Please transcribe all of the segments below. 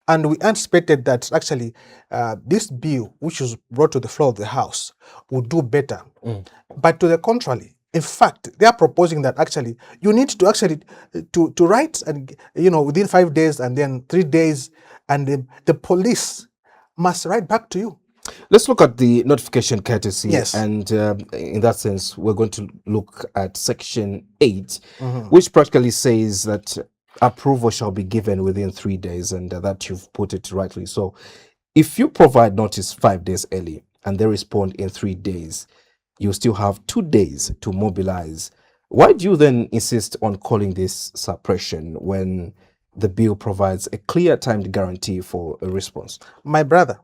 And we anticipated that actually this bill, which was brought to the floor of the House, would do better. But to the contrary, in fact, they are proposing that actually you need to actually to write and within 5 days and then 3 days, and the police must write back to you. Let's look at the notification courtesy. Yes. And in that sense, we're going to look at Section 8, which practically says that approval shall be given within 3 days, and that you've put it rightly. So if you provide notice 5 days early and they respond in 3 days, you still have 2 days to mobilize. Why do you then insist on calling this suppression when the bill provides a clear timed guarantee for a response? My brother,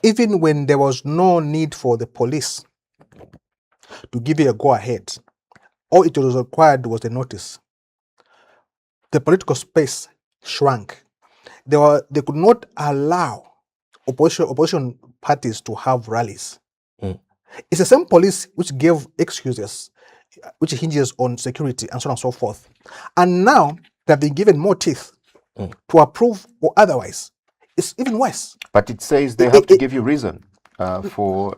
even when there was no need for the police to give you a go-ahead, all it was required was a notice. The political space shrank. They could not allow opposition parties to have rallies. It's the same police which gave excuses, which hinges on security and so on and so forth. And now they've been given more teeth to approve or otherwise. It's even worse. But it says they have to give you reason for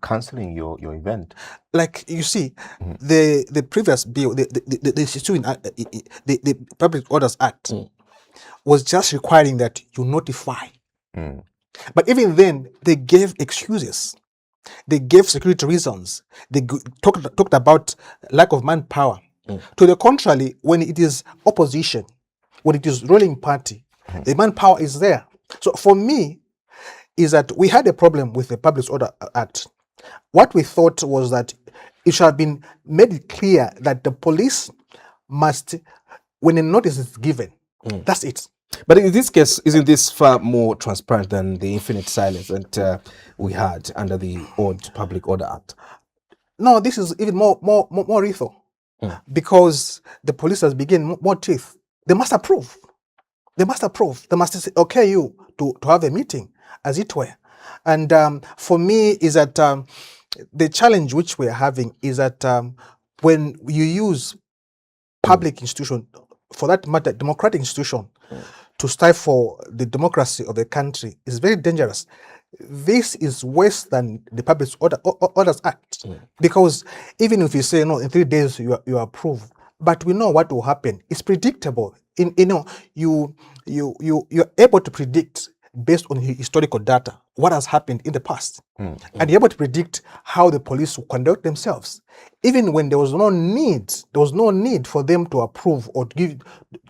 cancelling your event. Like you see, the previous bill, the Public Orders Act, was just requiring that you notify. But even then, they gave excuses. They gave security reasons. They talked about lack of manpower. To the contrary, when it is opposition, when it is ruling party, the manpower is there. So for me, is that we had a problem with the Public Order Act. What we thought was that it should have been made clear that the police must, when a notice is given, that's it. But in this case, isn't this far more transparent than the infinite silence that we had under the old Public Order Act? No, this is even more lethal, because the police has begun more teeth. They must approve. They must approve. They must say, okay, you to have a meeting, as it were. And for me, is that the challenge which we're having is that when you use public institution, for that matter, democratic institution, to stifle the democracy of the country is very dangerous. This is worse than the Public Orders Act, because even if you say no, in 3 days you approve, but we know what will happen. It's predictable. You're able to predict based on historical data what has happened in the past, and you're able to predict how the police will conduct themselves, even when there was no need for them to approve or to give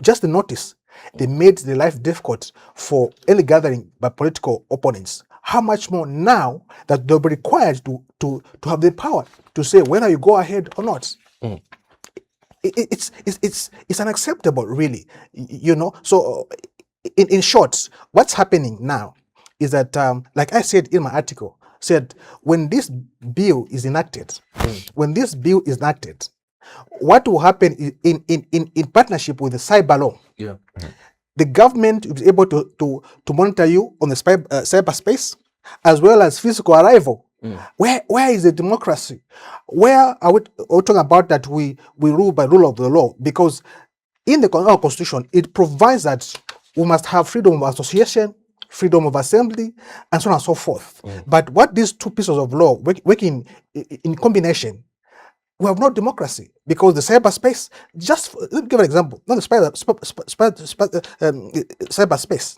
just the notice. They made the life difficult for any gathering by political opponents. How much more now that they'll be required to have the power to say whether you go ahead or not. It's unacceptable, really. So in short, what's happening now is that, like I said in my article, when this bill is enacted, what will happen in partnership with the cyber law? The government will be able to monitor you on the cyberspace as well as physical arrival. Where is the democracy? Where are we talking about that we rule by rule of the law? Because in our constitution, it provides that we must have freedom of association, freedom of assembly, and so on and so forth. But what these two pieces of law working in combination, we have no democracy, because the cyberspace, let me give an example, not the cyberspace,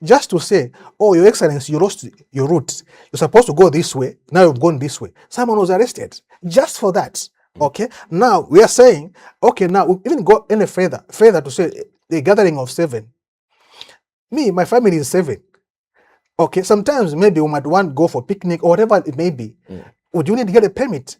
just to say, oh, Your Excellency, you lost your route. You're supposed to go this way, now you've gone this way. Someone was arrested just for that. Okay, now we are saying, okay, now we even go any further to say a gathering of 7. My family is 7. Okay, sometimes maybe we might want to go for picnic or whatever it may be. Would you need to get a permit?